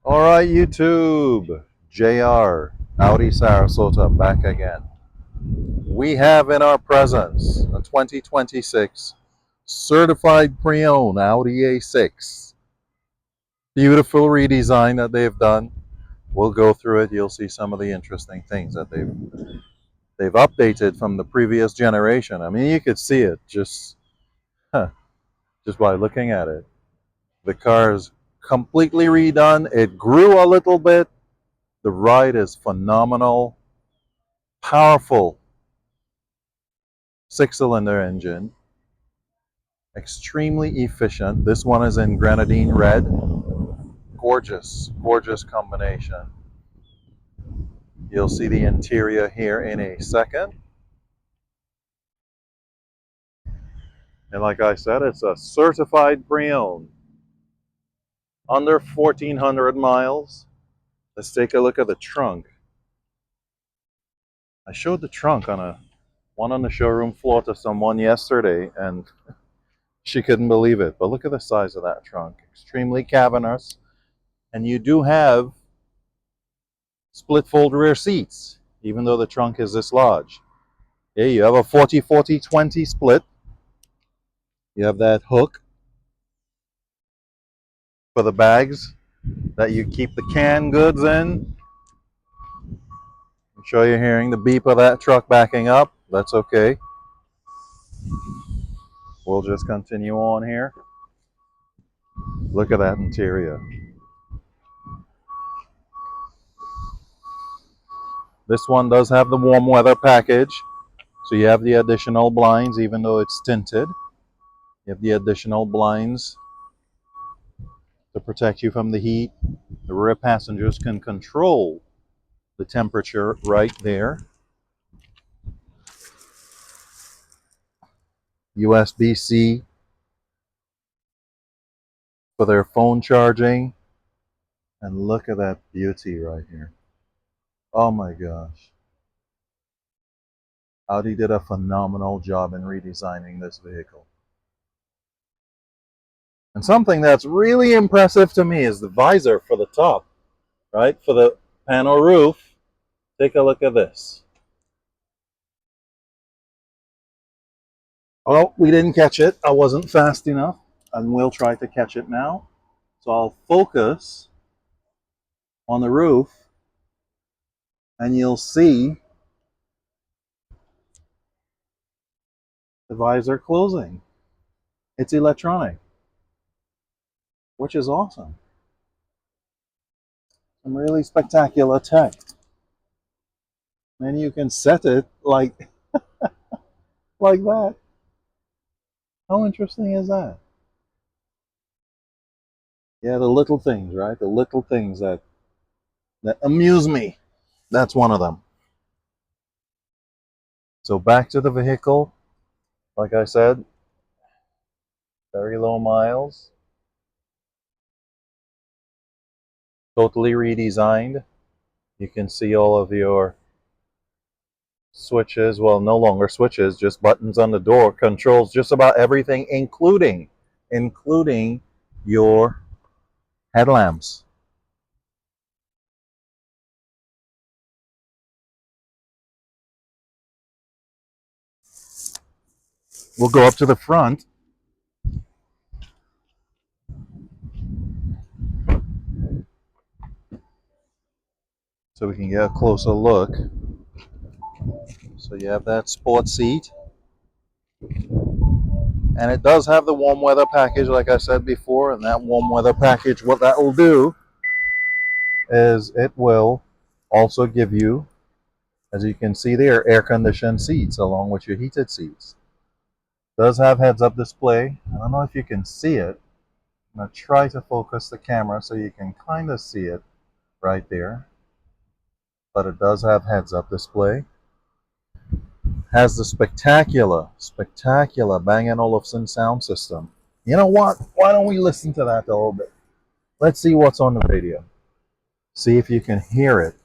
All right, YouTube. JR, Audi Sarasota back again. We have in our presence a 2026 certified pre-owned Audi A6. Beautiful redesign that they've done. We'll go through it. You'll see some of the interesting things that they've updated from the previous generation. I mean, you could see it just by looking at it. The car is completely redone. It grew a little bit. The ride is phenomenal. Powerful 6-cylinder engine, extremely efficient. This one is in grenadine red. Gorgeous, gorgeous combination. You'll see the interior here in a second. And like I said, it's a certified pre-owned. Under 1,400 miles. Let's take a look at the trunk. I showed the trunk on one on the showroom floor to someone yesterday, and she couldn't believe it. But look at the size of that trunk. Extremely cavernous. And you do have split fold rear seats, even though the trunk is this large. Yeah, you have a 40-40-20 split. You have that hook for the bags that you keep the canned goods in. I'm sure you're hearing the beep of that truck backing up. That's okay. We'll just continue on here. Look at that interior. This one does have the warm weather package. So you have the additional blinds, even though it's tinted. You have the additional blinds to protect you from the heat. The rear passengers can control the temperature right there. USB-C for their phone charging. And look at that beauty right here. Oh my gosh. Audi did a phenomenal job in redesigning this vehicle. And something that's really impressive to me is the visor for the top, right? For the panel roof. Take a look at this. Oh, we didn't catch it. I wasn't fast enough. And we'll try to catch it now. So I'll focus on the roof, and you'll see the visor closing. It's electronic, which is awesome. Some really spectacular tech. And you can set it like that. How interesting is that? Yeah, the little things, right? The little things that amuse me. That's one of them. So back to the vehicle. Like I said, very low miles. Totally redesigned. You can see all of your switches. Well, no longer switches, just buttons on the door. Controls just about everything, including your headlamps. We'll go up to the front. So we can get a closer look. So you have that sport seat. And it does have the warm weather package, like I said before. And that warm weather package, what that will do is it will also give you, as you can see there, air conditioned seats along with your heated seats. It does have heads up display. I don't know if you can see it. I'm going to try to focus the camera so you can kind of see it right there. But it does have heads up display. Has the spectacular Bang & Olufsen sound system. You know what? Why don't we listen to that a little bit? Let's see what's on the radio. See if you can hear it.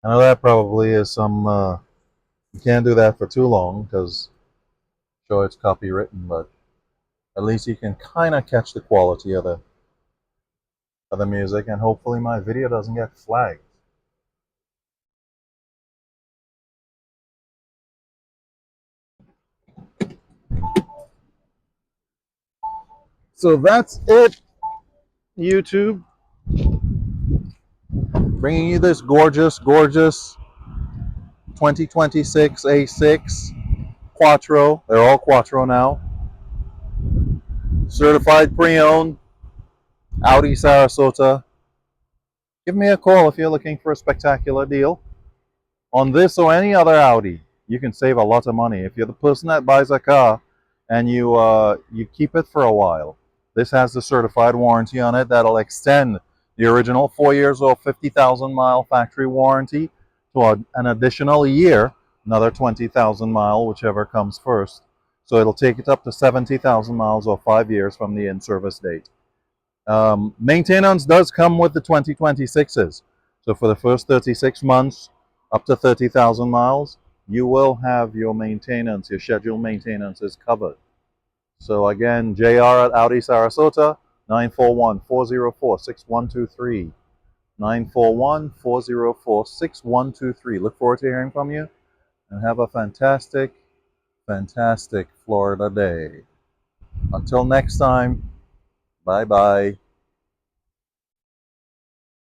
I know that probably is some, you can't do that for too long because sure it's copywritten, but at least you can kind of catch the quality of the music, and hopefully my video doesn't get flagged. So that's it, YouTube. Bringing you this gorgeous, gorgeous 2026 A6 Quattro. They're all Quattro now. Certified pre-owned, Audi Sarasota. Give me a call if you're looking for a spectacular deal on this or any other Audi. You can save a lot of money if you're the person that buys a car and you keep it for a while. This has the certified warranty on it that'll extend the original 4 years or 50,000 mile factory warranty to an additional year, another 20,000 mile, whichever comes first. So it'll take it up to 70,000 miles or 5 years from the in-service date. Maintenance does come with the 2026s. So for the first 36 months, up to 30,000 miles, you will have your maintenance, your scheduled maintenance is covered. So again, JR at Audi Sarasota, 941-404-6123. 941-404-6123. Look forward to hearing from you and have a fantastic, fantastic Florida day. Until next time, bye-bye.